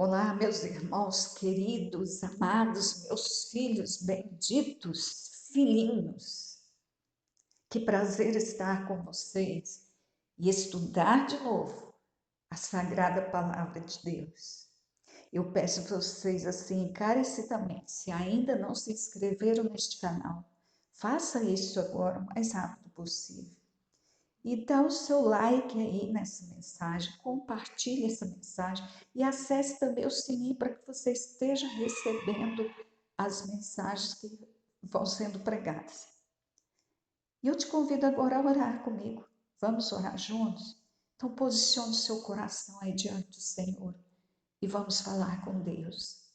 Olá, meus irmãos queridos, amados, meus filhos benditos, filhinhos. Que prazer estar com vocês e estudar de novo a sagrada palavra de Deus. Eu peço a vocês assim encarecidamente, se ainda não se inscreveram neste canal, faça isso agora o mais rápido possível. E dá o seu like aí nessa mensagem, compartilhe essa mensagem e acesse também o sininho para que você esteja recebendo as mensagens que vão sendo pregadas. E eu te convido agora a orar comigo. Vamos orar juntos? Então posicione o seu coração aí diante do Senhor e vamos falar com Deus.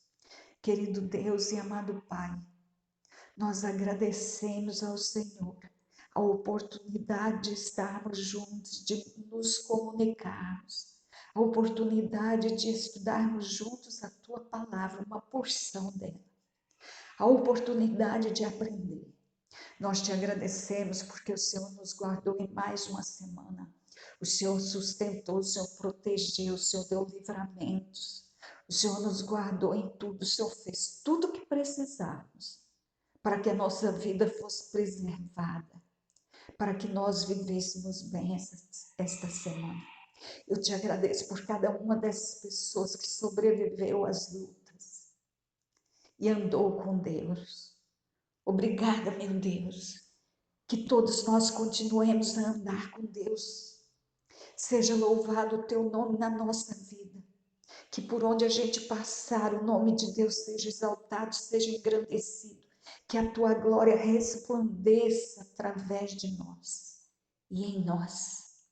Querido Deus e amado Pai, nós agradecemos ao Senhor a oportunidade de estarmos juntos, de nos comunicarmos, a oportunidade de estudarmos juntos a Tua palavra, uma porção dela, a oportunidade de aprender. Nós te agradecemos porque o Senhor nos guardou em mais uma semana. O Senhor sustentou, o Senhor protegeu, o Senhor deu livramentos. O Senhor nos guardou em tudo, o Senhor fez tudo o que precisávamos para que a nossa vida fosse preservada, para que nós vivêssemos bem esta semana. Eu te agradeço por cada uma dessas pessoas que sobreviveu às lutas e andou com Deus. Obrigada, meu Deus, que todos nós continuemos a andar com Deus. Seja louvado o teu nome na nossa vida. Que por onde a gente passar, o nome de Deus seja exaltado, seja engrandecido. Que a tua glória resplandeça através de nós e em nós.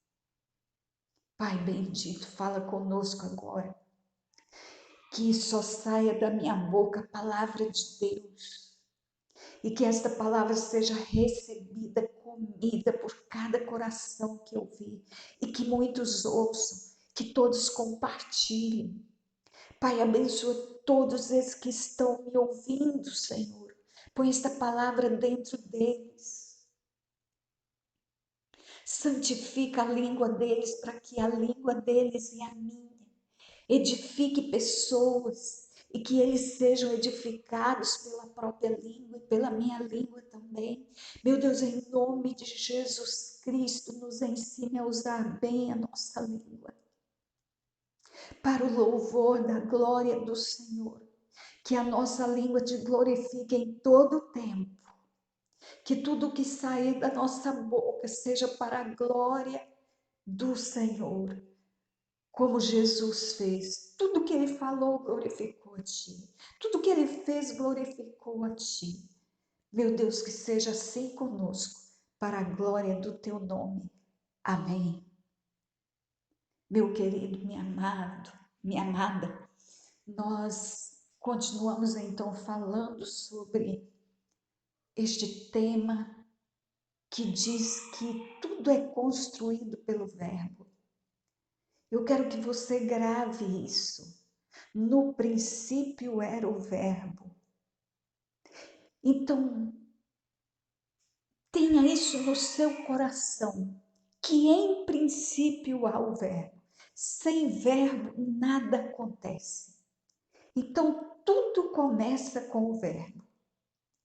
Pai bendito, fala conosco agora. Que só saia da minha boca a palavra de Deus. E que esta palavra seja recebida, comida por cada coração que ouvir. E que muitos ouçam, que todos compartilhem. Pai, abençoa todos esses que estão me ouvindo, Senhor. Põe esta palavra dentro deles. Santifica a língua deles para que a língua deles e a minha edifique pessoas e que eles sejam edificados pela própria língua e pela minha língua também. Meu Deus, em nome de Jesus Cristo, nos ensine a usar bem a nossa língua para o louvor da glória do Senhor. Que a nossa língua te glorifique em todo o tempo. Que tudo que sair da nossa boca seja para a glória do Senhor. Como Jesus fez, tudo que ele falou glorificou a ti. Tudo que ele fez glorificou a ti. Meu Deus, que seja assim conosco, para a glória do teu nome. Amém. Meu querido, meu amado, minha amada, nós continuamos então falando sobre este tema que diz que tudo é construído pelo Verbo. Eu quero que você grave isso. No princípio era o Verbo. Então, tenha isso no seu coração, que em princípio há o Verbo. Sem Verbo nada acontece. Então, tudo começa com o Verbo.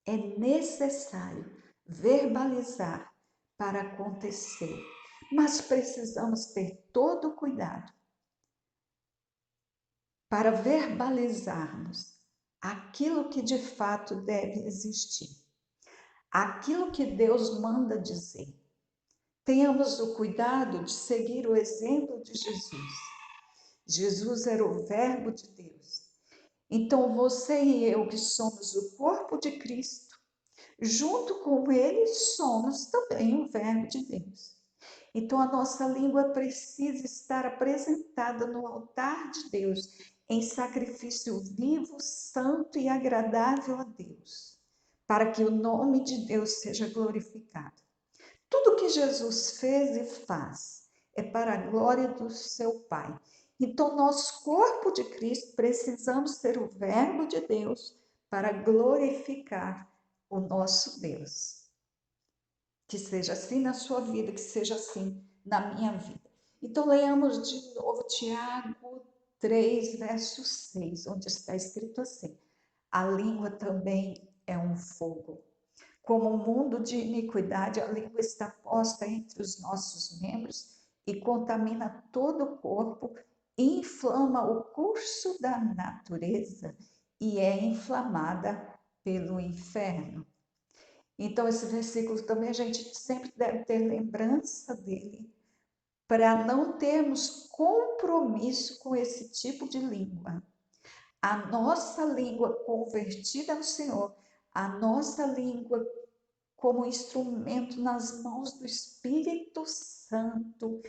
É necessário verbalizar para acontecer, mas precisamos ter todo o cuidado para verbalizarmos aquilo que de fato deve existir, aquilo que Deus manda dizer. Tenhamos o cuidado de seguir o exemplo de Jesus. Jesus era o Verbo de Deus. Então você e eu, que somos o corpo de Cristo, junto com ele somos também o Verbo de Deus. Então a nossa língua precisa estar apresentada no altar de Deus, em sacrifício vivo, santo e agradável a Deus, para que o nome de Deus seja glorificado. Tudo que Jesus fez e faz é para a glória do seu Pai. Então, nós, corpo de Cristo, precisamos ser o Verbo de Deus para glorificar o nosso Deus. Que seja assim na sua vida, que seja assim na minha vida. Então, leamos de novo Tiago 3, verso 6, onde está escrito assim: a língua também é um fogo. Como um mundo de iniquidade, a língua está posta entre os nossos membros e contamina todo o corpo, inflama o curso da natureza e é inflamada pelo inferno. Então, esse versículo também a gente sempre deve ter lembrança dele, para não termos compromisso com esse tipo de língua. A nossa língua convertida ao Senhor, a nossa língua como instrumento nas mãos do Espírito Santo,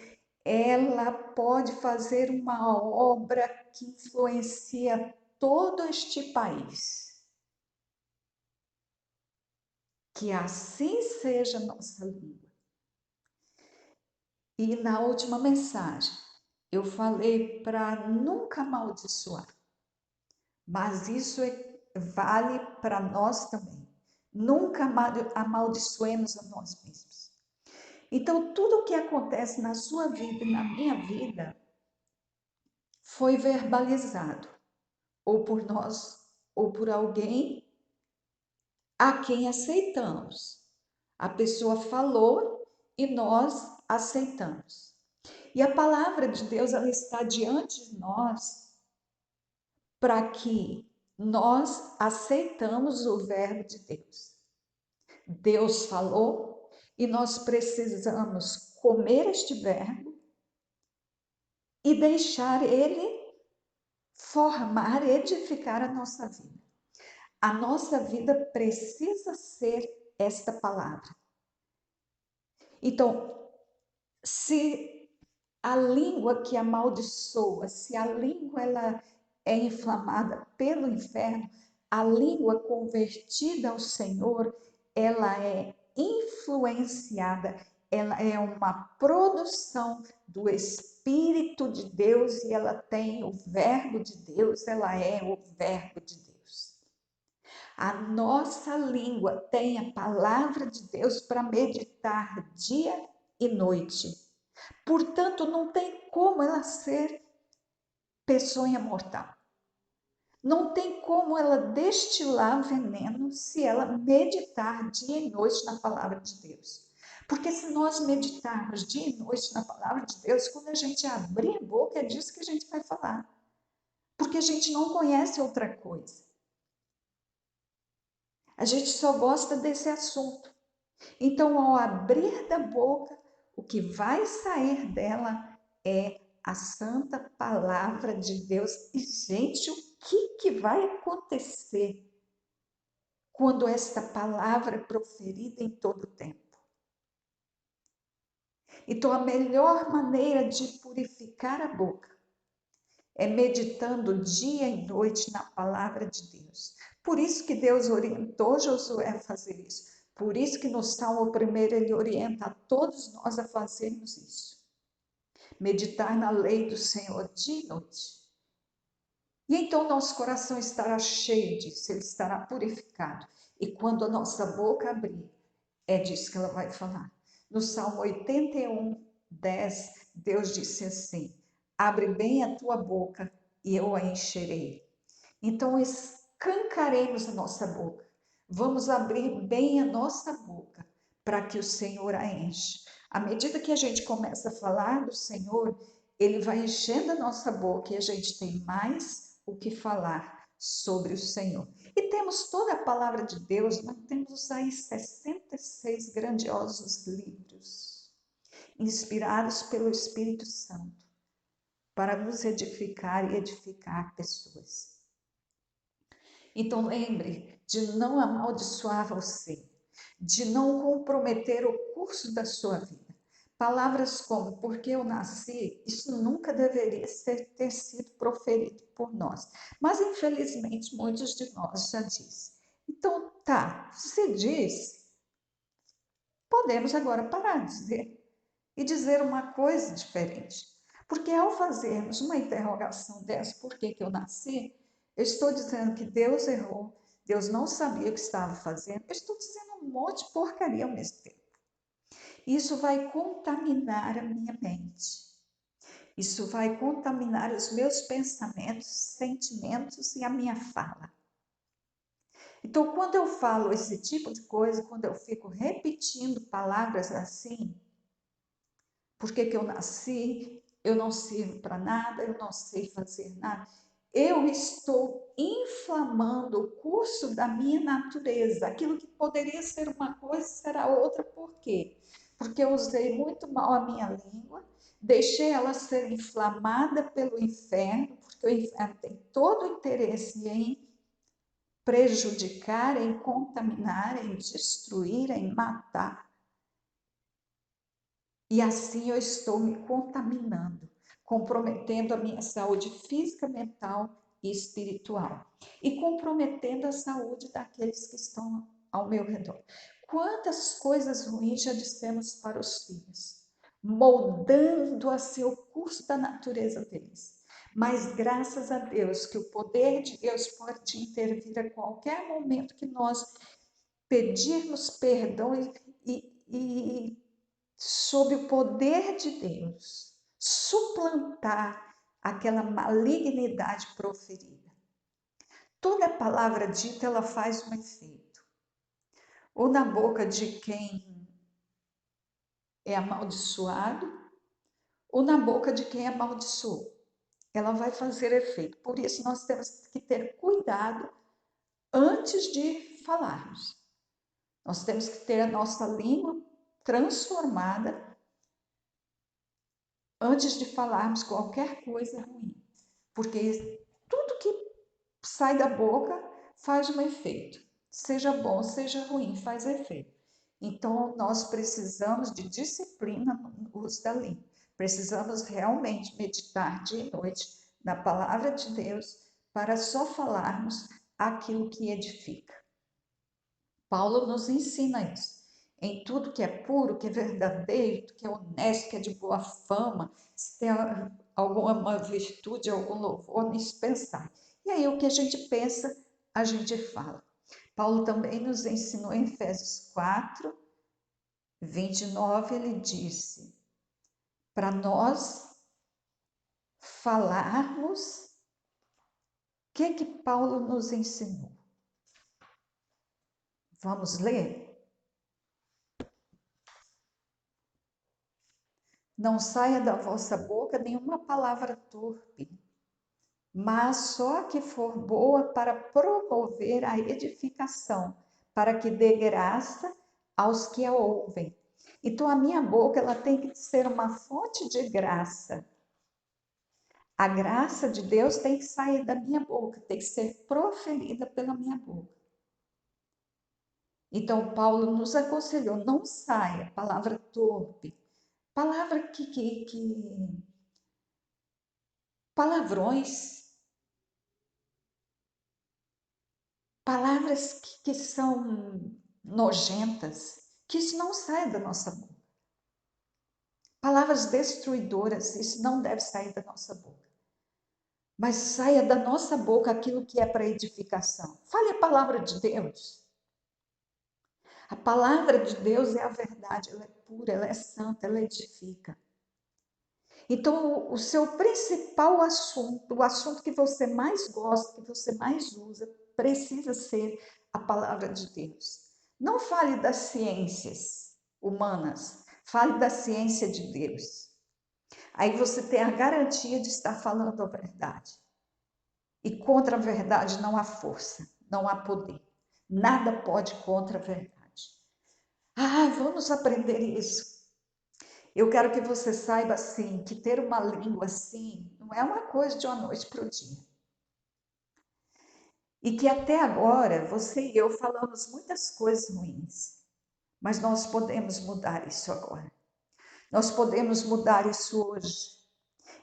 ela pode fazer uma obra que influencia todo este país. Que assim seja a nossa língua. E na última mensagem, eu falei para nunca amaldiçoar, mas isso vale para nós também. Nunca amaldiçoemos a nós mesmos. Então, tudo o que acontece na sua vida e na minha vida foi verbalizado, ou por nós, ou por alguém a quem aceitamos. A pessoa falou e nós aceitamos. E a palavra de Deus, ela está diante de nós para que nós aceitamos o verbo de Deus. Deus falou e nós precisamos comer este verbo e deixar ele formar, edificar a nossa vida. A nossa vida precisa ser esta palavra. Então, se a língua que amaldiçoa, se a língua ela é inflamada pelo inferno, a língua convertida ao Senhor, ela é influenciada, ela é uma produção do Espírito de Deus e ela tem o verbo de Deus, ela é o verbo de Deus. A nossa língua tem a palavra de Deus para meditar dia e noite. Portanto, não tem como ela ser peçonha mortal. Não tem como ela destilar veneno se ela meditar dia e noite na palavra de Deus. Porque se nós meditarmos dia e noite na palavra de Deus, quando a gente abrir a boca, é disso que a gente vai falar. Porque a gente não conhece outra coisa. A gente só gosta desse assunto. Então, ao abrir da boca, o que vai sair dela é a santa palavra de Deus. E, gente, o que vai acontecer quando esta palavra é proferida em todo o tempo? Então, a melhor maneira de purificar a boca é meditando dia e noite na palavra de Deus. Por isso que Deus orientou Josué a fazer isso. Por isso que no Salmo 1 ele orienta a todos nós a fazermos isso. Meditar na lei do Senhor dia e noite. E então nosso coração estará cheio disso, ele estará purificado. E quando a nossa boca abrir, é disso que ela vai falar. No Salmo 81, 10, Deus disse assim: abre bem a tua boca e eu a encherei. Então escancaremos a nossa boca. Vamos abrir bem a nossa boca para que o Senhor a enche. À medida que a gente começa a falar do Senhor, ele vai enchendo a nossa boca e a gente tem mais o que falar sobre o Senhor. E temos toda a palavra de Deus, nós temos aí 66 grandiosos livros, inspirados pelo Espírito Santo, para nos edificar e edificar pessoas. Então lembre de não amaldiçoar você, de não comprometer o curso da sua vida. Palavras como porque eu nasci, isso nunca deveria ter sido proferido por nós. Mas infelizmente muitos de nós já dizem. Então tá, se diz, podemos agora parar de dizer e dizer uma coisa diferente. Porque ao fazermos uma interrogação dessa, por que eu nasci, eu estou dizendo que Deus errou, Deus não sabia o que estava fazendo, eu estou dizendo um monte de porcaria ao mesmo tempo. Isso vai contaminar a minha mente. Isso vai contaminar os meus pensamentos, sentimentos e a minha fala. Então, quando eu falo esse tipo de coisa, quando eu fico repetindo palavras assim, por que eu nasci, eu não sirvo para nada, eu não sei fazer nada, eu estou inflamando o curso da minha natureza. Aquilo que poderia ser uma coisa será outra. Por quê? Porque eu usei muito mal a minha língua, deixei ela ser inflamada pelo inferno, porque o inferno tem todo o interesse em prejudicar, em contaminar, em destruir, em matar. E assim eu estou me contaminando, comprometendo a minha saúde física, mental e espiritual. E comprometendo a saúde daqueles que estão ao meu redor. Quantas coisas ruins já dissemos para os filhos, moldando a seu curso da natureza deles. Mas graças a Deus que o poder de Deus pode intervir a qualquer momento que nós pedirmos perdão e sob o poder de Deus, suplantar aquela malignidade proferida. Toda palavra dita, ela faz um efeito. Ou na boca de quem é amaldiçoado, ou na boca de quem amaldiçoou. Ela vai fazer efeito. Por isso, nós temos que ter cuidado antes de falarmos. Nós temos que ter a nossa língua transformada antes de falarmos qualquer coisa ruim, porque tudo que sai da boca faz um efeito, seja bom, seja ruim, faz efeito. Então, nós precisamos de disciplina no uso da língua, precisamos realmente meditar dia e noite na palavra de Deus para só falarmos aquilo que edifica. Paulo nos ensina isso. Em tudo que é puro, que é verdadeiro, que é honesto, que é de boa fama, se tem alguma virtude, algum louvor, nisso pensar. E aí o que a gente pensa, a gente fala. Paulo também nos ensinou em Efésios 4, 29, ele disse, para nós falarmos, o que Paulo nos ensinou? Vamos ler? Não saia da vossa boca nenhuma palavra torpe, mas só a que for boa para promover a edificação, para que dê graça aos que a ouvem. Então a minha boca ela tem que ser uma fonte de graça. A graça de Deus tem que sair da minha boca, tem que ser proferida pela minha boca. Então Paulo nos aconselhou, não saia palavra torpe, palavra palavrões, palavras que são nojentas, que isso não sai da nossa boca. Palavras destruidoras, isso não deve sair da nossa boca. Mas saia da nossa boca aquilo que é para edificação. Fale a palavra de Deus. A palavra de Deus é a verdade, ela é pura, ela é santa, ela edifica. Então, o seu principal assunto, o assunto que você mais gosta, que você mais usa, precisa ser a palavra de Deus. Não fale das ciências humanas, fale da ciência de Deus. Aí você tem a garantia de estar falando a verdade. E contra a verdade não há força, não há poder. Nada pode contra a verdade. Ah, vamos aprender isso. Eu quero que você saiba, assim, que ter uma língua assim não é uma coisa de uma noite para o dia. E que até agora, você e eu falamos muitas coisas ruins, mas nós podemos mudar isso agora. Nós podemos mudar isso hoje.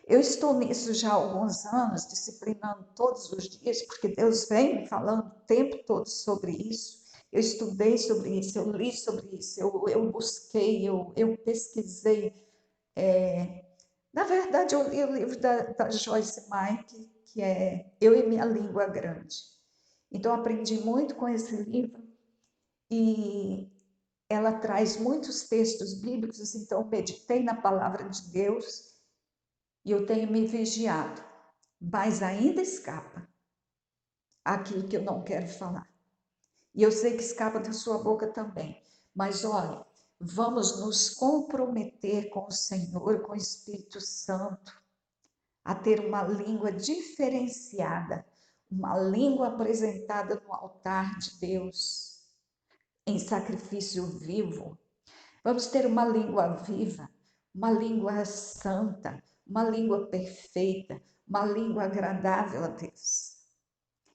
Eu estou nisso já há alguns anos, disciplinando todos os dias, porque Deus vem me falando o tempo todo sobre isso. Eu estudei sobre isso, eu li sobre isso, eu busquei, eu pesquisei. Na verdade, eu li o livro da Joyce Meyer, que é Eu e Minha Língua Grande. Então, aprendi muito com esse livro e ela traz muitos textos bíblicos, então meditei na palavra de Deus E eu tenho me vigiado, mas ainda escapa aquilo que eu não quero falar. E eu sei que escapa da sua boca também. Mas olha, vamos nos comprometer com o Senhor, com o Espírito Santo, a ter uma língua diferenciada, uma língua apresentada no altar de Deus, em sacrifício vivo. Vamos ter uma língua viva, uma língua santa, uma língua perfeita, uma língua agradável a Deus.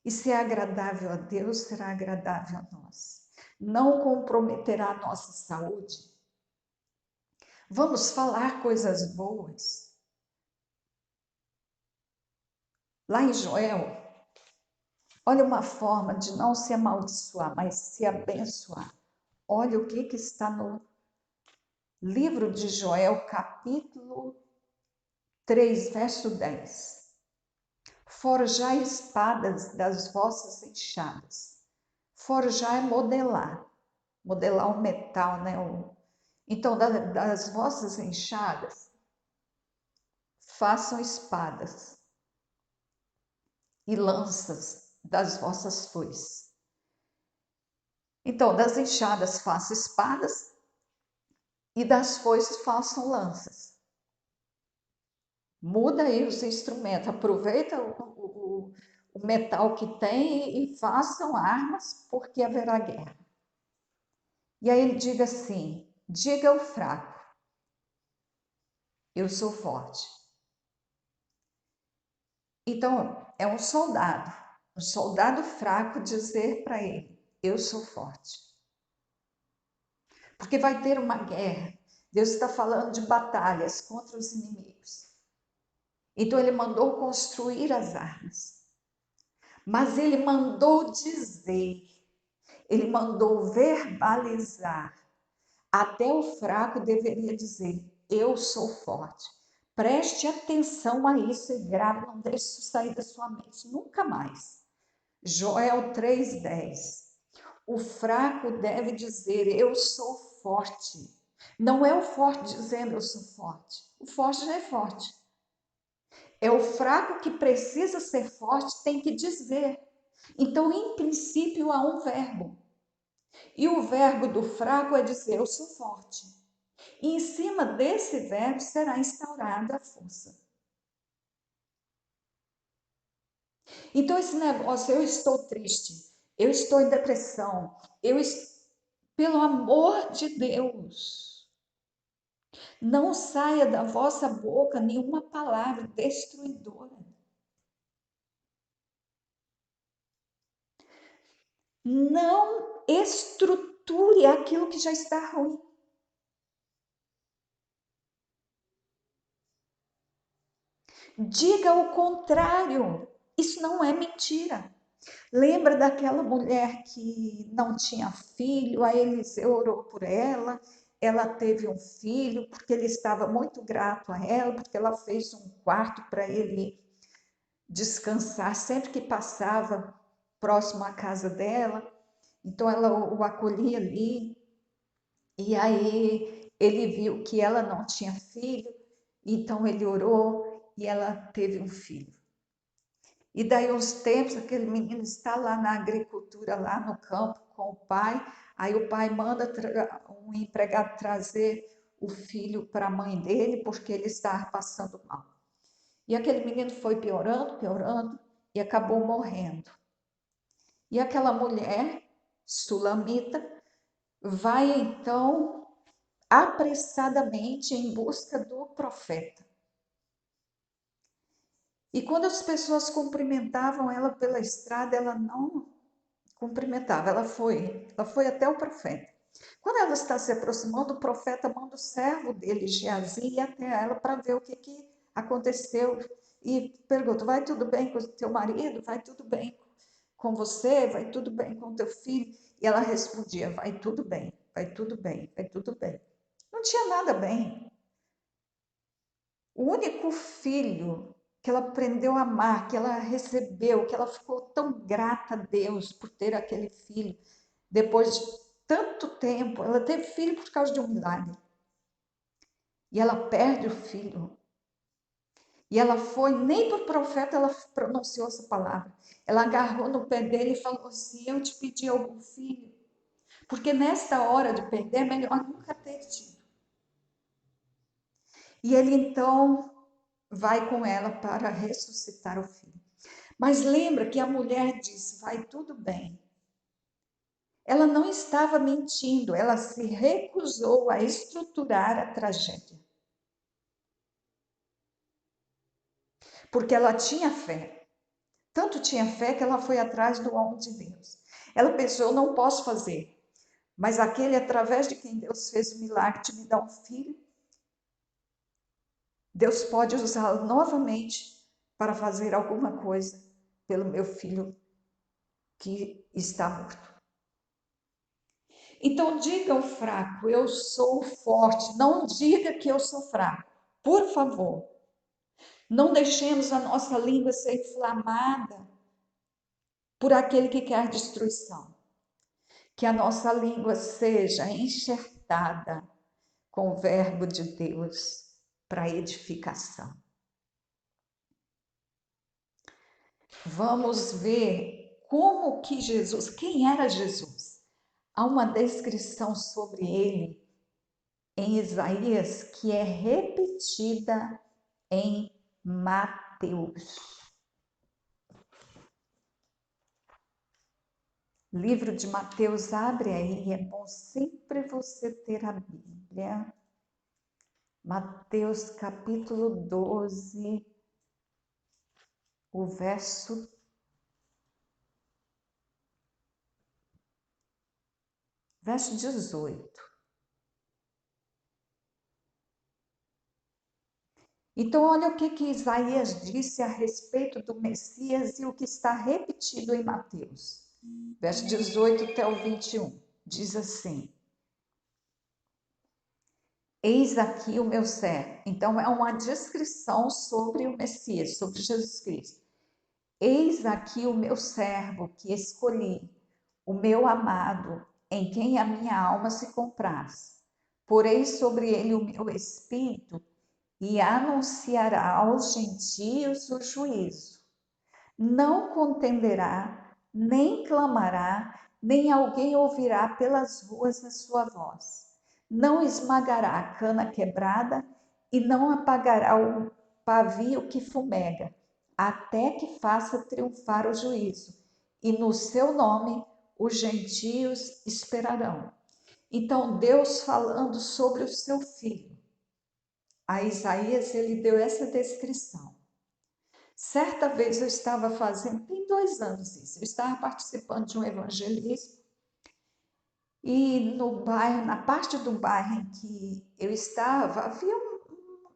E se é agradável a Deus, será agradável a nós. Não comprometerá a nossa saúde. Vamos falar coisas boas. Lá em Joel, olha uma forma de não se amaldiçoar, mas se abençoar. Olha o que está no livro de Joel, capítulo 3, verso 10. Forjai espadas das vossas enxadas. Forjar é modelar o metal, né? Então, das vossas enxadas, façam espadas e lanças das vossas foices. Então, das enxadas façam espadas e das foices façam lanças. Muda aí os instrumentos, aproveita o metal que tem e façam armas, porque haverá guerra. E aí ele diga assim: diga ao fraco, eu sou forte. Então, é um soldado fraco dizer para ele, eu sou forte. Porque vai ter uma guerra. Deus está falando de batalhas contra os inimigos. Então, ele mandou construir as armas. Mas ele mandou dizer, ele mandou verbalizar. Até o fraco deveria dizer, eu sou forte. Preste atenção a isso e grave, não deixe isso sair da sua mente, nunca mais. Joel 3,10. O fraco deve dizer, eu sou forte. Não é o forte dizendo, eu sou forte. O forte já é forte. É o fraco que precisa ser forte, tem que dizer. Então, em princípio, há um verbo. E o verbo do fraco é dizer, eu sou forte. E em cima desse verbo será instaurada a força. Então, esse negócio, eu estou triste, eu estou em depressão, pelo amor de Deus, não saia da vossa boca nenhuma palavra destruidora. Não estruture aquilo que já está ruim. Diga o contrário. Isso não é mentira. Lembra daquela mulher que não tinha filho, aí Eliseu orou por ela teve um filho, porque ele estava muito grato a ela, porque ela fez um quarto para ele descansar sempre que passava próximo à casa dela. Então ela o acolhia ali, e aí ele viu que ela não tinha filho, então ele orou e ela teve um filho. E daí uns tempos, aquele menino está lá na agricultura, lá no campo com o pai, aí o pai manda um empregado trazer o filho para a mãe dele, porque ele estava passando mal. E aquele menino foi piorando, piorando, e acabou morrendo. E aquela mulher, sulamita, vai então apressadamente em busca do profeta. E quando as pessoas cumprimentavam ela pela estrada, ela não cumprimentava, ela foi até o profeta. Quando ela está se aproximando, o profeta manda o servo dele, Geazi, ir até ela para ver o que aconteceu. E pergunta, vai tudo bem com o teu marido? Vai tudo bem com você? Vai tudo bem com o teu filho? E ela respondia, vai tudo bem, vai tudo bem, vai tudo bem. Não tinha nada bem. O único filho que ela aprendeu a amar, que ela recebeu, que ela ficou tão grata a Deus por ter aquele filho, depois de tanto tempo, ela teve filho por causa de um milagre. E ela perde o filho. E ela foi, nem para o profeta ela pronunciou essa palavra. Ela agarrou no pé dele e falou assim: eu te pedi algum filho. Porque nesta hora de perder é melhor nunca ter tido. E ele então vai com ela para ressuscitar o filho. Mas lembra que a mulher disse: vai tudo bem. Ela não estava mentindo, ela se recusou a estruturar a tragédia. Porque ela tinha fé. Tanto tinha fé que ela foi atrás do homem de Deus. Ela pensou: eu não posso fazer, mas aquele através de quem Deus fez o milagre de me dar um filho, Deus pode usá-lo novamente para fazer alguma coisa pelo meu filho que está morto. Então diga ao fraco: eu sou forte. Não diga que eu sou fraco. Por favor, não deixemos a nossa língua ser inflamada por aquele que quer destruição. Que a nossa língua seja enxertada com o verbo de Deus para edificação. Vamos ver como que Jesus, quem era Jesus? Há uma descrição sobre ele em Isaías que é repetida em Mateus. Livro de Mateus, abre aí, é bom sempre você ter a Bíblia. Mateus capítulo 12, o verso 18. Então, olha o que Isaías disse a respeito do Messias e o que está repetido em Mateus. Verso 18 até o 21. Diz assim: eis aqui o meu servo. Então, é uma descrição sobre o Messias, sobre Jesus Cristo. Eis aqui o meu servo que escolhi, o meu amado, em quem a minha alma se compraz. Porei sobre ele o meu espírito e anunciará aos gentios o juízo. Não contenderá, nem clamará, nem alguém ouvirá pelas ruas a sua voz. Não esmagará a cana quebrada e não apagará o pavio que fumega, até que faça triunfar o juízo. E no seu nome os gentios esperarão. Então, Deus falando sobre o seu filho. A Isaías ele deu essa descrição. Certa vez eu estava fazendo, tem 2 anos isso, eu estava participando de um evangelismo e no bairro, na parte do bairro em que eu estava, havia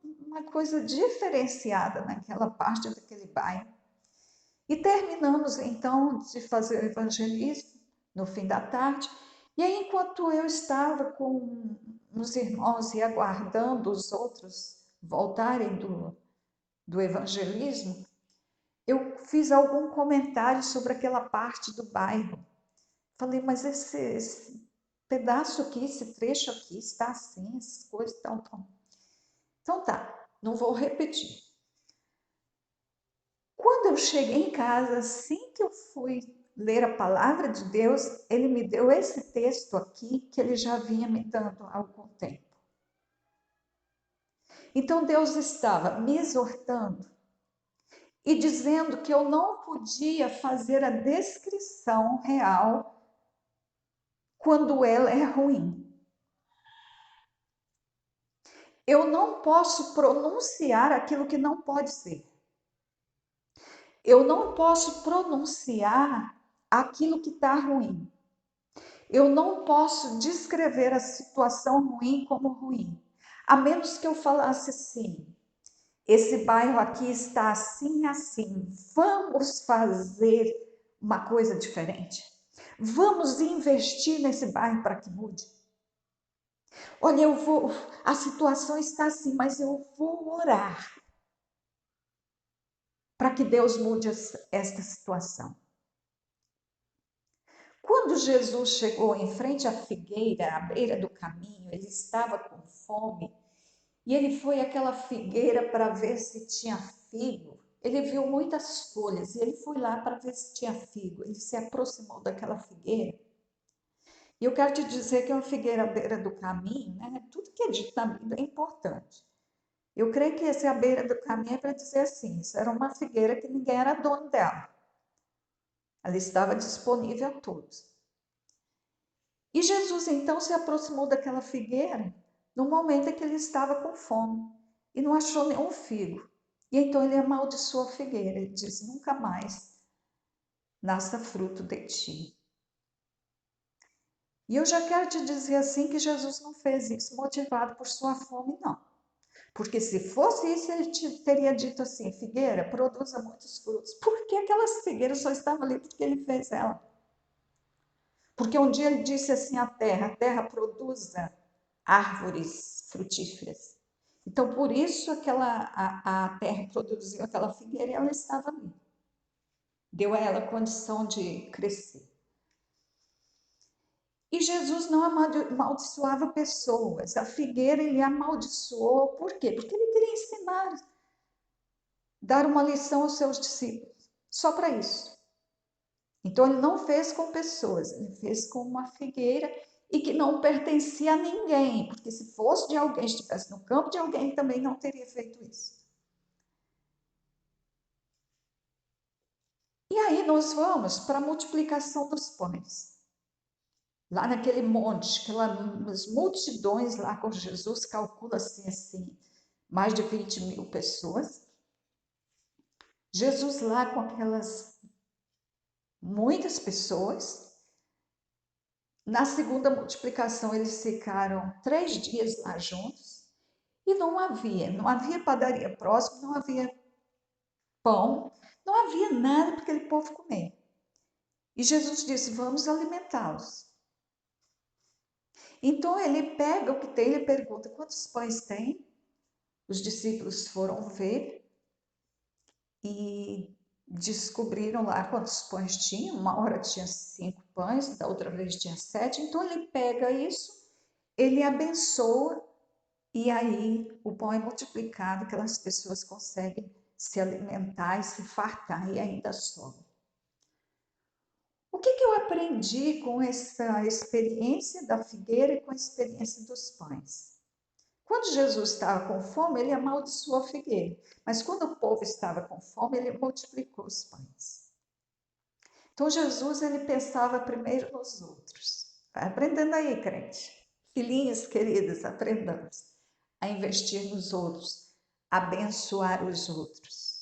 uma coisa diferenciada naquela parte daquele bairro. E terminamos então de fazer o evangelismo no fim da tarde, e aí enquanto eu estava com os irmãos e aguardando os outros voltarem do evangelismo, eu fiz algum comentário sobre aquela parte do bairro. Falei, mas esse pedaço aqui, esse trecho aqui está assim, essas coisas tal, tal. Então tá, não vou repetir. Quando eu cheguei em casa, assim que eu fui ler a palavra de Deus, ele me deu esse texto aqui que ele já vinha me dando há algum tempo. Então Deus estava me exortando e dizendo que eu não podia fazer a descrição real quando ela é ruim. Eu não posso pronunciar aquilo que não pode ser. Eu não posso pronunciar aquilo que está ruim. Eu não posso descrever a situação ruim como ruim, a menos que eu falasse assim: esse bairro aqui está assim, assim, vamos fazer uma coisa diferente. Vamos investir nesse bairro para que mude. Olha, a situação está assim, mas eu vou orar para que Deus mude esta situação. Quando Jesus chegou em frente à figueira, à beira do caminho, ele estava com fome e ele foi àquela figueira para ver se tinha figo, ele viu muitas folhas e ele foi lá para ver se tinha figo. Ele se aproximou daquela figueira. E eu quero te dizer que é uma figueira à beira do caminho, né? Tudo que é dito na Bíblia é importante. Eu creio que esse à beira do caminho é para dizer assim, isso era uma figueira que ninguém era dono dela. Ela estava disponível a todos. E Jesus então se aproximou daquela figueira no momento em que ele estava com fome e não achou nenhum figo. E então ele amaldiçoou a figueira. Ele disse: nunca mais nasça fruto de ti. E eu já quero te dizer assim que Jesus não fez isso motivado por sua fome, não. Porque se fosse isso, ele teria dito assim: figueira, produza muitos frutos. Por que aquelas figueiras só estavam ali porque ele fez ela? Porque um dia ele disse assim à terra produza árvores frutíferas. Então, por isso a terra produziu aquela figueira e ela estava ali. Deu a ela condição de crescer. E Jesus não amaldiçoava pessoas. A figueira ele amaldiçoou. Por quê? Porque ele queria ensinar, dar uma lição aos seus discípulos. Só para isso. Então ele não fez com pessoas, ele fez com uma figueira e que não pertencia a ninguém, porque se fosse de alguém, estivesse no campo de alguém, também não teria feito isso. E aí nós vamos para a multiplicação dos pães. Lá naquele monte, aquelas multidões lá com Jesus, calcula-se assim, mais de 20.000 pessoas. Jesus lá com aquelas muitas pessoas. Na segunda multiplicação, eles ficaram 3 dias lá juntos e não havia padaria próxima, não havia pão, não havia nada para aquele povo comer. E Jesus disse: vamos alimentá-los. Então ele pega o que tem, ele pergunta: quantos pães tem? Os discípulos foram ver e descobriram lá quantos pães tinham. Uma hora tinha 5 pães, da outra vez tinha 7. Então ele pega isso, ele abençoa e aí o pão é multiplicado, aquelas pessoas conseguem se alimentar e se fartar e ainda sobra. O que eu aprendi com essa experiência da figueira e com a experiência dos pães? Quando Jesus estava com fome, ele amaldiçoou a figueira, mas quando o povo estava com fome, ele multiplicou os pães. Então Jesus ele pensava primeiro nos outros. Vai aprendendo aí, crente. Filhinhos queridos, aprendamos a investir nos outros, abençoar os outros.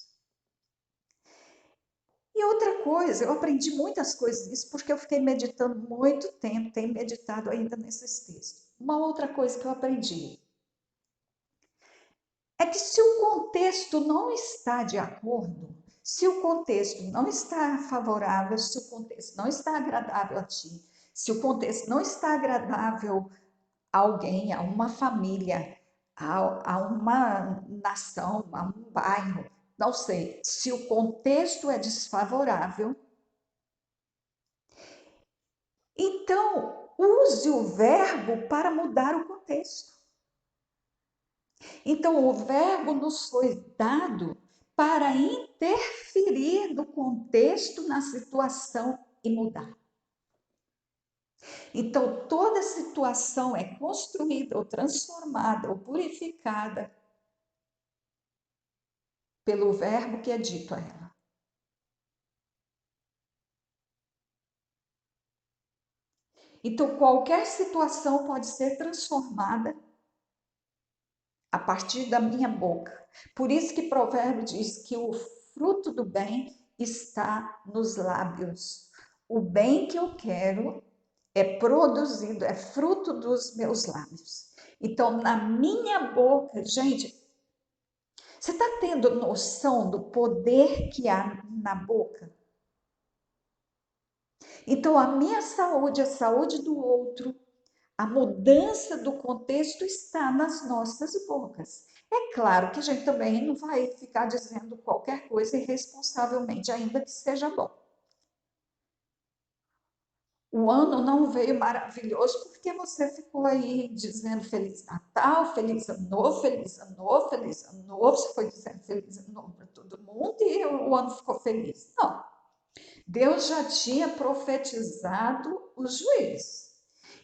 E outra coisa, eu aprendi muitas coisas disso porque eu fiquei meditando muito tempo, tenho meditado ainda nesses textos. Uma outra coisa que eu aprendi é que se o contexto não está de acordo, se o contexto não está favorável, se o contexto não está agradável a ti, se o contexto não está agradável a alguém, a uma família, a uma nação, a um bairro, não sei, se o contexto é desfavorável, então use o verbo para mudar o contexto. Então, o verbo nos foi dado para interferir no contexto, na situação e mudar. Então, toda situação é construída ou transformada ou purificada pelo verbo que é dito a ela. Então, qualquer situação pode ser transformada a partir da minha boca. Por isso que Provérbio diz que o fruto do bem está nos lábios. O bem que eu quero é produzido, é fruto dos meus lábios. Então, na minha boca, gente, você está tendo noção do poder que há na boca? Então, a minha saúde, a saúde do outro, a mudança do contexto está nas nossas bocas. É claro que a gente também não vai ficar dizendo qualquer coisa irresponsavelmente, ainda que seja bom. O ano não veio maravilhoso porque você ficou aí dizendo Feliz Natal, Feliz Ano Novo, Feliz Ano Novo, Feliz Ano Novo. Você foi dizendo Feliz Ano Novo para todo mundo e o ano ficou feliz. Não. Deus já tinha profetizado os juízos.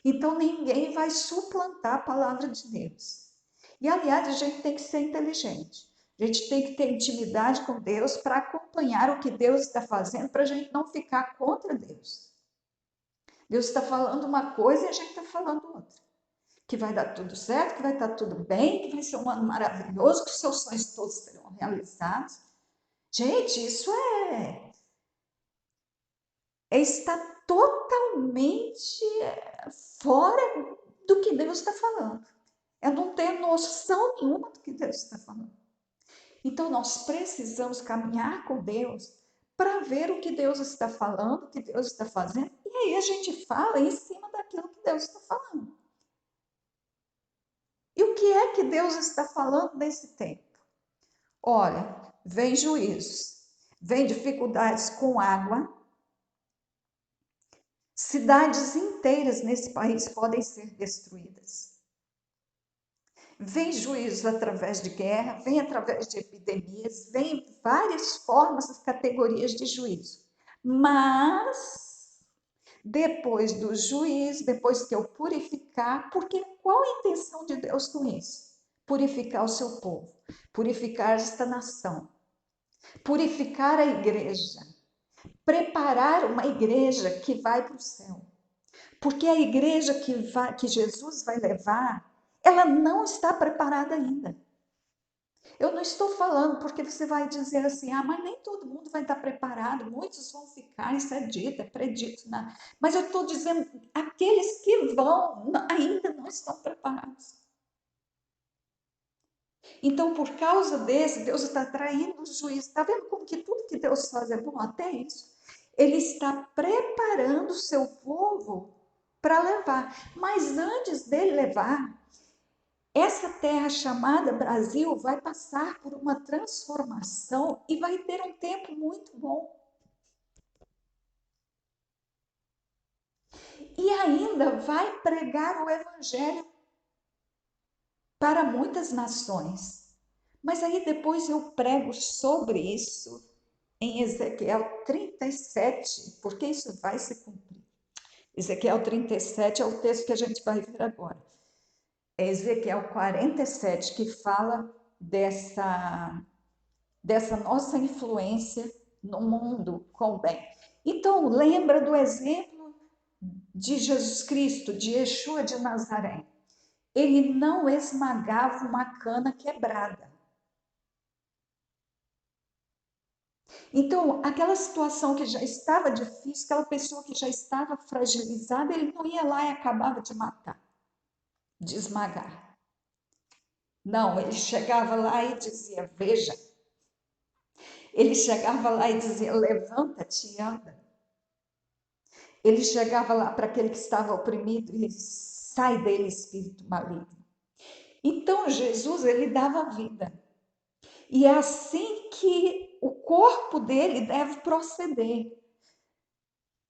Então ninguém vai suplantar a palavra de Deus. E aliás, a gente tem que ser inteligente. A gente tem que ter intimidade com Deus para acompanhar o que Deus está fazendo, para a gente não ficar contra Deus. Deus está falando uma coisa e a gente está falando outra. Que vai dar tudo certo, que vai estar tudo bem, que vai ser um ano maravilhoso, que os seus sonhos todos serão realizados. Gente, isso está totalmente fora do que Deus está falando. É não ter noção nenhuma do que Deus está falando. Então, nós precisamos caminhar com Deus para ver o que Deus está falando, o que Deus está fazendo, e aí a gente fala em cima daquilo que Deus está falando. E o que é que Deus está falando nesse tempo? Olha, vem juízos, vem dificuldades com água, cidades inteiras nesse país podem ser destruídas. Vem juízos através de guerra, vem através de epidemias, vem várias formas e categorias de juízo. Mas, depois do juízo, depois que eu purificar, porque qual a intenção de Deus com isso? Purificar o seu povo, purificar esta nação, purificar a igreja, preparar uma igreja que vai para o céu. Porque a igreja que Jesus vai levar, ela não está preparada ainda. Eu não estou falando porque você vai dizer assim, mas nem todo mundo vai estar preparado, muitos vão ficar, isso é dito, é predito. Né? Mas eu estou dizendo, aqueles que vão ainda não estão preparados. Então, por causa desse, Deus está traindo o juízo. Está vendo como que tudo que Deus faz é bom? Até isso. Ele está preparando o seu povo para levar. Mas antes dele levar, essa terra chamada Brasil vai passar por uma transformação e vai ter um tempo muito bom. E ainda vai pregar o evangelho para muitas nações. Mas aí depois eu prego sobre isso em Ezequiel 37, porque isso vai se cumprir. Ezequiel 37 é o texto que a gente vai ver agora. É Ezequiel 47 que fala dessa nossa influência no mundo com o bem. Então, lembra do exemplo de Jesus Cristo, de Yeshua de Nazaré. Ele não esmagava uma cana quebrada. Então, aquela situação que já estava difícil, aquela pessoa que já estava fragilizada, ele não ia lá e acabava de matar, de esmagar. Não, ele chegava lá e dizia, veja. Ele chegava lá e dizia, levanta-te e anda. Ele chegava lá para aquele que estava oprimido e sai dele espírito maligno. Então, Jesus, ele dava vida. E é assim que o corpo dele deve proceder.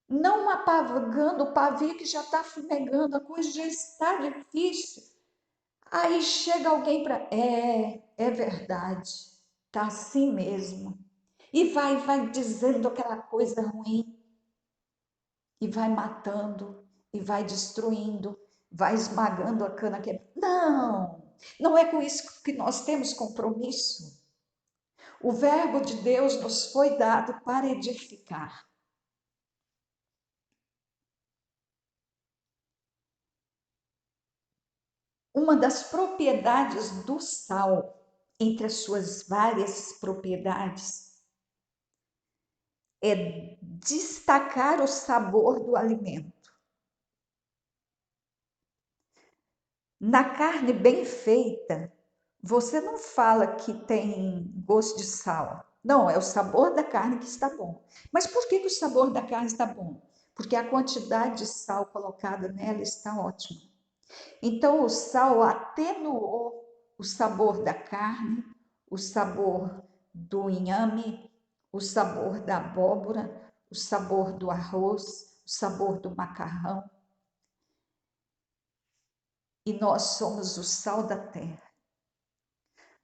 Não apagando o pavio que já está fumegando, a coisa já está difícil. Aí chega alguém para. É verdade, está assim mesmo. E vai dizendo aquela coisa ruim, e vai matando, e vai destruindo, vai esmagando a cana quebrada. Não é com isso que nós temos compromisso. O verbo de Deus nos foi dado para edificar. Uma das propriedades do sal, entre as suas várias propriedades, é destacar o sabor do alimento. Na carne bem feita, você não fala que tem gosto de sal. Não, é o sabor da carne que está bom. Mas por que o sabor da carne está bom? Porque a quantidade de sal colocada nela está ótima. Então, o sal atenuou o sabor da carne, o sabor do inhame, o sabor da abóbora, o sabor do arroz, o sabor do macarrão. E nós somos o sal da terra.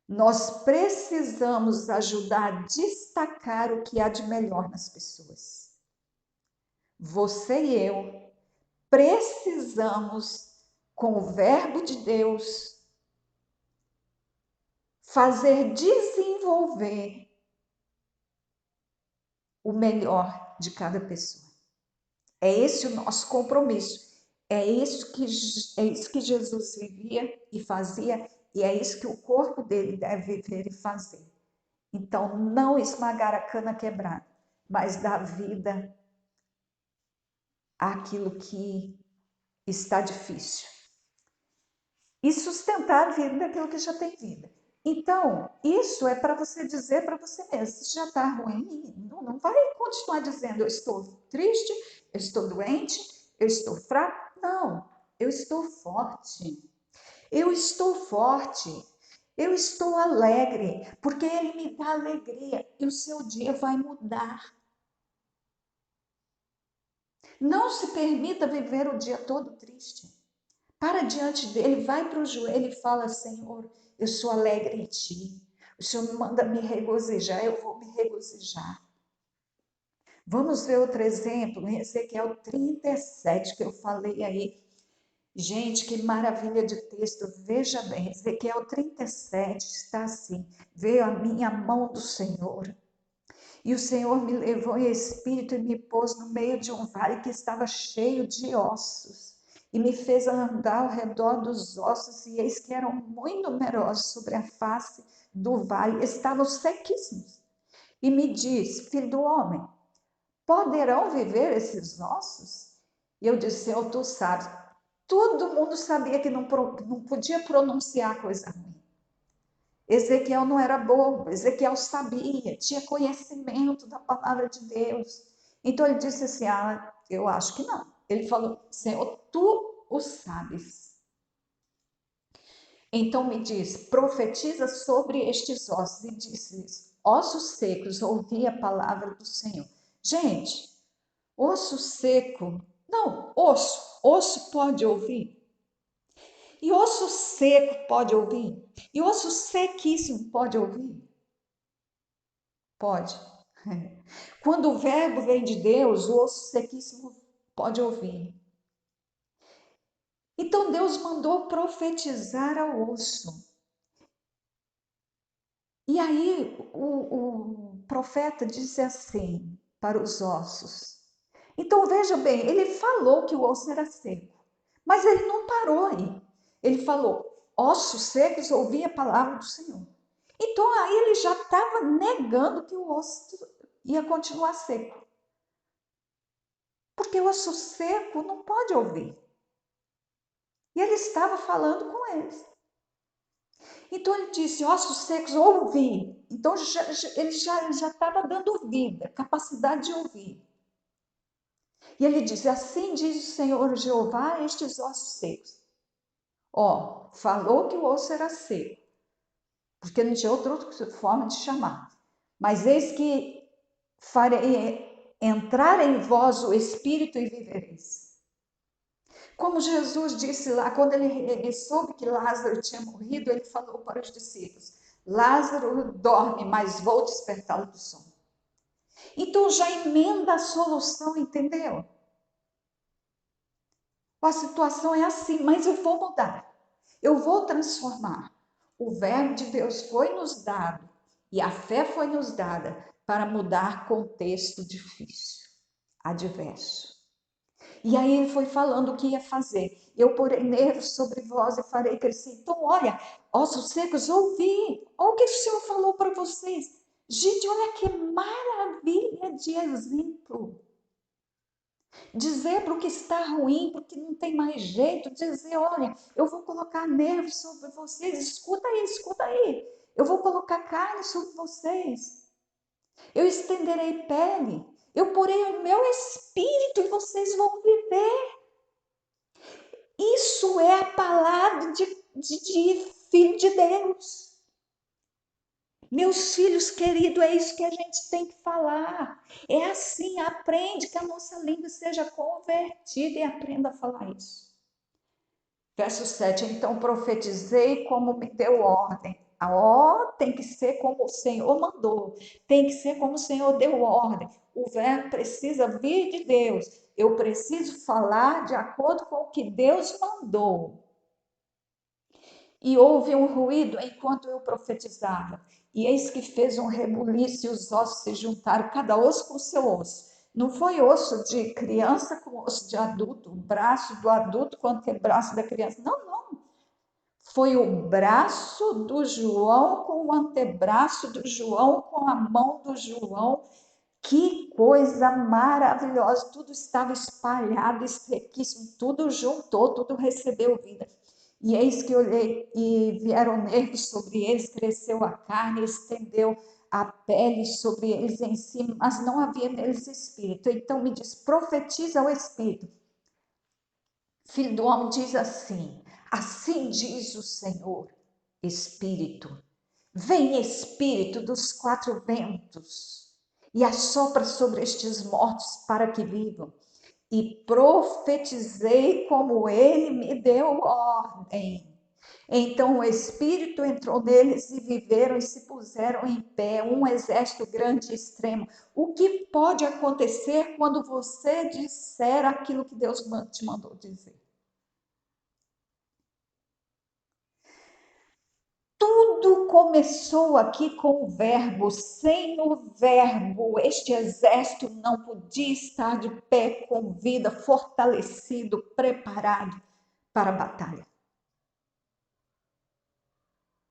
Nós precisamos ajudar a destacar o que há de melhor nas pessoas. Você e eu precisamos, com o verbo de Deus, fazer desenvolver o melhor de cada pessoa. É esse o nosso compromisso. É isso que Jesus vivia e fazia, e é isso que o corpo dele deve viver e fazer. Então, não esmagar a cana quebrada, mas dar vida àquilo que está difícil. E sustentar a vida daquilo que já tem vida. Então, isso é para você dizer para você mesmo, se já está ruim, não vai continuar dizendo, eu estou triste, eu estou doente, eu estou fraco. Não, eu estou forte. Eu estou forte. Eu estou alegre, porque Ele me dá alegria e o seu dia vai mudar. Não se permita viver o dia todo triste. Para diante dele, vai para o joelho e fala, Senhor, eu sou alegre em ti. O Senhor me manda me regozijar, eu vou me regozijar. Vamos ver outro exemplo, em Ezequiel 37, que eu falei aí. Gente, que maravilha de texto. Veja bem, Ezequiel 37 está assim. Veio a minha mão do Senhor. E o Senhor me levou em espírito e me pôs no meio de um vale que estava cheio de ossos. E me fez andar ao redor dos ossos, e eis que eram muito numerosos sobre a face do vale, estavam sequíssimos. E me diz, filho do homem, poderão viver esses ossos? E eu disse, Senhor, tu sabes. Todo mundo sabia que não podia pronunciar coisa ruim. Ezequiel não era bobo, Ezequiel sabia, tinha conhecimento da palavra de Deus. Então ele disse assim, eu acho que não. Ele falou, Senhor, tu o sabes. Então me diz, profetiza sobre estes ossos, e disse-lhes, ossos secos, ouvi a palavra do Senhor. Gente, osso seco, não, osso pode ouvir. E osso seco pode ouvir? E osso sequíssimo pode ouvir? Pode. Quando o verbo vem de Deus, o osso sequíssimo pode ouvir. Então Deus mandou profetizar ao osso. E aí o profeta disse assim para os ossos. Então veja bem, ele falou que o osso era seco, mas ele não parou aí. Ele falou, ossos secos, ouvi a palavra do Senhor. Então aí ele já estava negando que o osso ia continuar seco. Porque o osso seco não pode ouvir. E ele estava falando com eles. Então ele disse, ossos secos, ouvi. Então ele já estava dando vida, capacidade de ouvir. E ele disse, assim diz o Senhor Jeová a estes ossos secos. Falou que o osso era seco, porque não tinha outra forma de chamar. Mas eis que farei entrar em vós o Espírito e vivereis. Como Jesus disse lá, quando ele soube que Lázaro tinha morrido, ele falou para os discípulos, Lázaro dorme, mas vou despertá-lo do sono. Então já emenda a solução, entendeu? A situação é assim, mas eu vou mudar. Eu vou transformar. O verbo de Deus foi nos dado e a fé foi nos dada para mudar contexto difícil, adverso. E aí ele foi falando o que ia fazer. Eu porei nervos sobre vós e farei crescer. Então, olha, ossos secos, ouvi. Olha o que o Senhor falou para vocês. Gente, olha que maravilha de exemplo. Dizer para o que está ruim, porque não tem mais jeito, dizer, olha, eu vou colocar nervos sobre vocês, escuta aí. Eu vou colocar carne sobre vocês. Eu estenderei pele. Eu porei o meu espírito e vocês vão viver. Isso é a palavra de filho de Deus. Meus filhos queridos, é isso que a gente tem que falar. É assim, aprende que a nossa língua seja convertida e aprenda a falar isso. Verso 7, então profetizei como me deu ordem. Tem que ser como o Senhor mandou, tem que ser como o Senhor deu ordem. O verbo precisa vir de Deus. Eu preciso falar de acordo com o que Deus mandou. E houve um ruído enquanto eu profetizava. E eis que fez um rebuliço e os ossos se juntaram, cada osso com o seu osso. Não foi osso de criança com osso de adulto, o braço do adulto com o antebraço da criança. Não, não. Foi o braço do João com o antebraço do João, com a mão do João. Que coisa maravilhosa! Tudo estava espalhado, estrequíssimo, tudo juntou, tudo recebeu vida. E eis que olhei, e vieram nervos sobre eles, cresceu a carne, estendeu a pele sobre eles em cima, mas não havia neles espírito. Então me diz: profetiza o espírito. Filho do homem, diz assim: assim diz o Senhor, Espírito. Vem, Espírito dos quatro ventos, e assopra sobre estes mortos para que vivam. E profetizei como ele me deu ordem. Então o Espírito entrou neles e viveram e se puseram em pé, um exército grande e extremo. O que pode acontecer quando você disser aquilo que Deus te mandou dizer? Tudo começou aqui com o verbo. Sem o verbo, este exército não podia estar de pé, com vida, fortalecido, preparado para a batalha.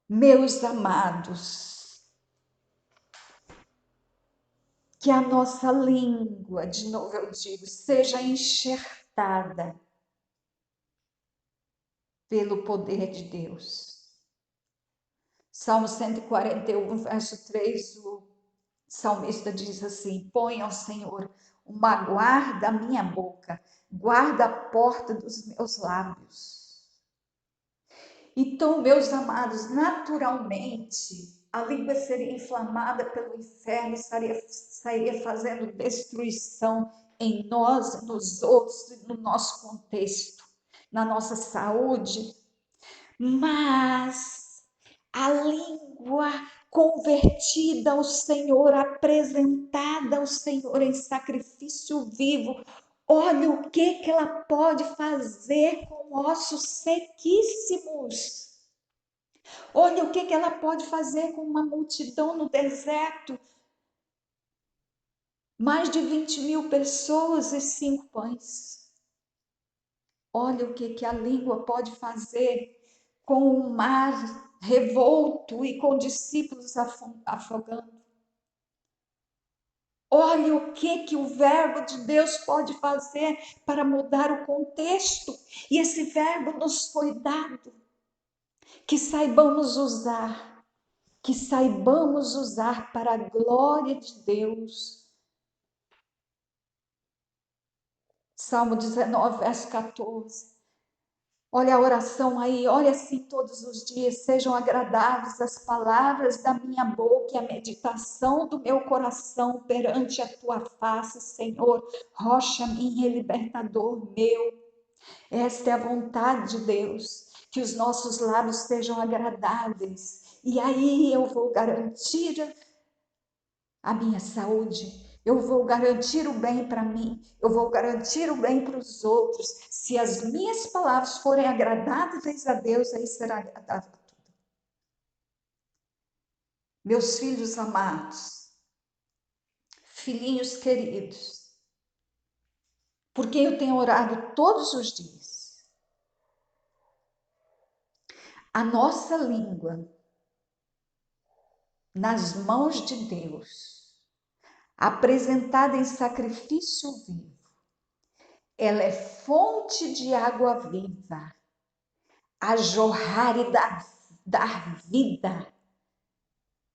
Meus amados, que a nossa língua, de novo eu digo, seja enxertada pelo poder de Deus. Salmo 141, verso 3, o salmista diz assim: põe ao Senhor uma guarda à minha boca, guarda a porta dos meus lábios. Então, meus amados, naturalmente, a língua seria inflamada pelo inferno, sairia fazendo destruição em nós, nos outros, no nosso contexto, na nossa saúde. Mas a língua convertida ao Senhor, apresentada ao Senhor em sacrifício vivo, olha o que ela pode fazer com ossos sequíssimos. Olha o que ela pode fazer com uma multidão no deserto. Mais de 20.000 pessoas e 5 pães. Olha o que a língua pode fazer com o mar revolto e com discípulos afogando. Olha o que o verbo de Deus pode fazer para mudar o contexto. E esse verbo nos foi dado. Que saibamos usar. Que saibamos usar para a glória de Deus. Salmo 19, verso 14. Olha a oração aí, olha assim todos os dias, sejam agradáveis as palavras da minha boca e a meditação do meu coração perante a tua face, Senhor, rocha minha e libertador meu. Esta é a vontade de Deus, que os nossos lábios sejam agradáveis. E aí eu vou garantir a minha saúde, eu vou garantir o bem para mim, eu vou garantir o bem para os outros. Se as minhas palavras forem agradáveis a Deus, aí será agradável a tudo. Meus filhos amados, filhinhos queridos, por quem eu tenho orado todos os dias, a nossa língua nas mãos de Deus, apresentada em sacrifício vivo, ela é fonte de água viva, a jorrar e dar vida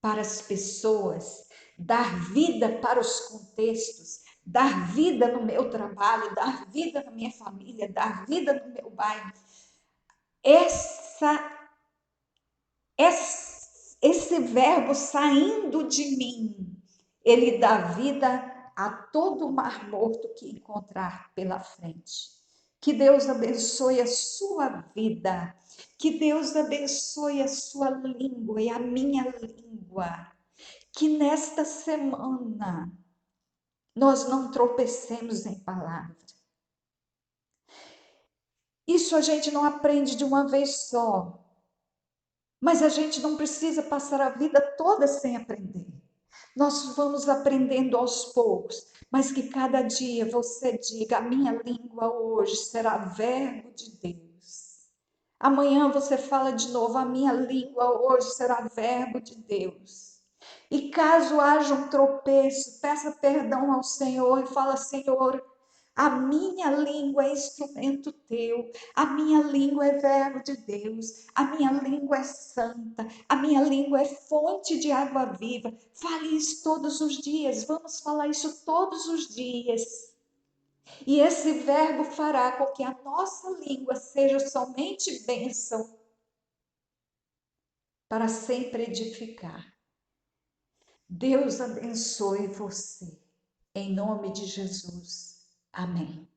para as pessoas, dar vida para os contextos, dar vida no meu trabalho, dar vida na minha família, dar vida no meu bairro. esse verbo saindo de mim, ele dá vida a todo mar morto que encontrar pela frente. Que Deus abençoe a sua vida, que Deus abençoe a sua língua e a minha língua, que nesta semana nós não tropecemos em palavra. Isso a gente não aprende de uma vez só, mas a gente não precisa passar a vida toda sem aprender. Nós vamos aprendendo aos poucos, mas que cada dia você diga: a minha língua hoje será verbo de Deus. Amanhã você fala de novo: a minha língua hoje será verbo de Deus. E caso haja um tropeço, peça perdão ao Senhor e fala: Senhor, a minha língua é instrumento teu, a minha língua é verbo de Deus, a minha língua é santa, a minha língua é fonte de água viva. Fale isso todos os dias, vamos falar isso todos os dias. E esse verbo fará com que a nossa língua seja somente bênção para sempre edificar. Deus abençoe você, em nome de Jesus. Amém.